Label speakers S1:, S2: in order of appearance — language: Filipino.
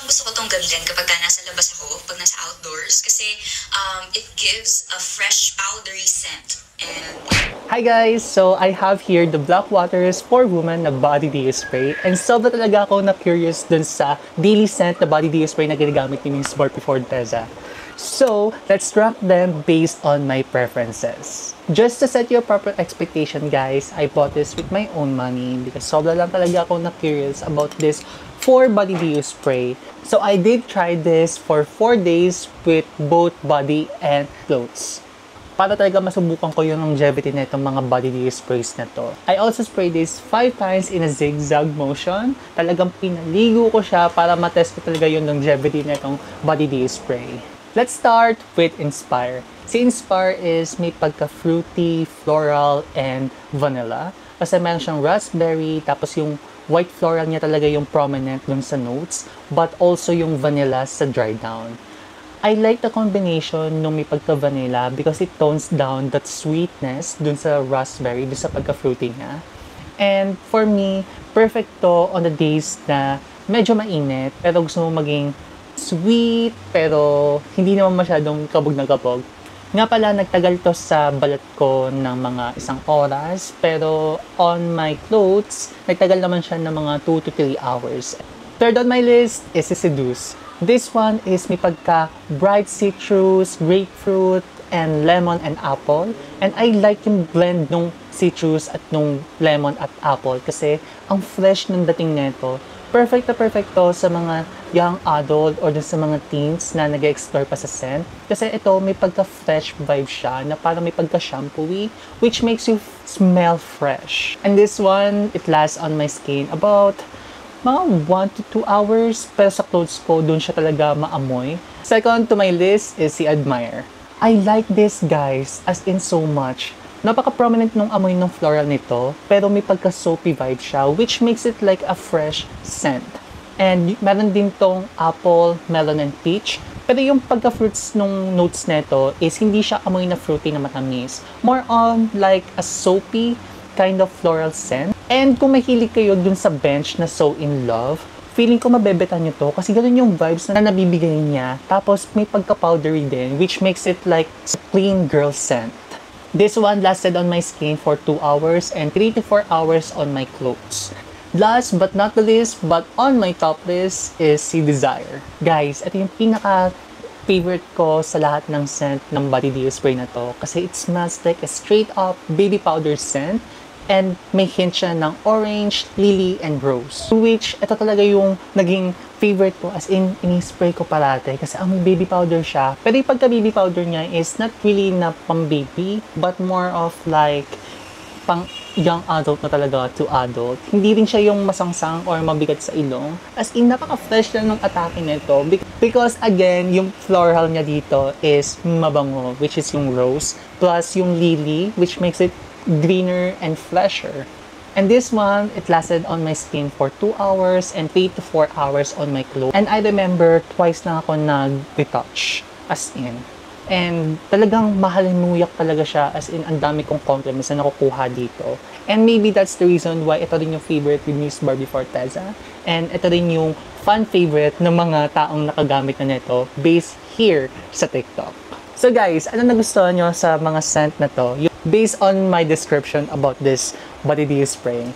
S1: gusto ko tong gamitin kapag nasa labas ako, pag nasa outdoors. Kasi it gives a fresh, powdery scent. And
S2: Hi guys! So, I have here the Black Waters for Women na Body Dew Spray. And sobra talaga ako na curious dun sa daily scent na Body Dew Spray na ginagamit ni Miss Barbie Forteza. So, let's rank them based on my preferences. Just to set your proper expectation guys, I bought this with my own money because sobra lang talaga ako na curious about this for Body Dew Spray. So, I did try this for 4 days with both body and clothes. Para talaga masubukan ko yung longevity na itong mga body dew sprays na to. I also spray this 5 times in a zigzag motion. Talagang pinaligo ko siya para matest ko talaga yung longevity na itong body dew spray. Let's start with Inspire. Si Inspire is may pagka-fruity, floral, and vanilla. Kasi meron siyang raspberry, tapos yung white floral niya talaga yung prominent dun sa notes, but also yung vanilla sa dry down. I like the combination nung may pagka-vanilla because it tones down that sweetness dun sa raspberry, dun sa pagka-fruity niya. And for me, perfect to on the days na medyo mainit, pero gusto mo maging sweet, pero hindi naman masyadong kabog na kabog. Nga pala, nagtagal to sa balat ko ng mga 1 oras, pero on my clothes, nagtagal naman siya ng mga 2 to 3 hours. Third on my list is si Seduce. This one is may pagka bright citrus, grapefruit, and lemon and apple. And I like yung blend nung citrus at nung lemon at apple kasi ang fresh ng dating nito. Perfect na perfect to sa mga young adult or sa mga teens na nag-explore pa sa scent. Kasi ito may pagka-fresh vibe siya na parang may pagka-shampooy which makes you smell fresh. And this one, it lasts on my skin about mga 1 to 2 hours, pero sa clothes ko, dun siya talaga maamoy. Second to my list is si Admire. I like this guys, as in so much. Napaka-prominent nung amoy ng floral nito, pero may pagka-soapy vibe siya, which makes it like a fresh scent. And meron din tong apple, melon, and peach. Pero yung pagka-fruits nung notes nito is hindi siya amoy na fruity na matamis. More on like a soapy kind of floral scent. And kung mahilig kayo dun sa bench na So In Love, feeling ko mabebetan nyo to kasi ganun yung vibes na nabibigay niya. Tapos may pagka-powdery din, which makes it like a clean girl scent. This one lasted on my skin for 2 hours and 3 to 4 hours on my clothes. Last but not the least, but on my top list is si Desire. Guys, ito yung pinaka-favorite ko sa lahat ng scent ng body dew spray na to kasi it smells like a straight up baby powder scent. And may hint siya ng orange, lily, and rose. Which, ito talaga yung naging favorite ko. As in, ini-spray ko parate. Kasi ang baby powder siya. Pero yung pagka-baby powder niya is not really na pang-baby. But more of like, pang young adult na talaga to adult. Hindi rin siya yung masangsang or mabigat sa ilong. As in, napaka-fresh lang ng atake nito. Because again, yung floral niya dito is mabango. Which is yung rose. Plus yung lily, which makes it greener and fresher. And this one, it lasted on my skin for 2 hours and 3 to 4 hours on my clothes. And I remember twice na ako nag-retouch, as in. And talagang mahalimuyak talaga siya, as in ang dami kong compliments na nakukuha dito. And maybe that's the reason why ito rin yung favorite with Miss Barbie Forteza. And ito rin yung fan favorite ng mga taong nakagamit na nito based here sa TikTok. So guys, ano nagustuhan nyo sa mga scent na to? Based on my description about this body dew spray.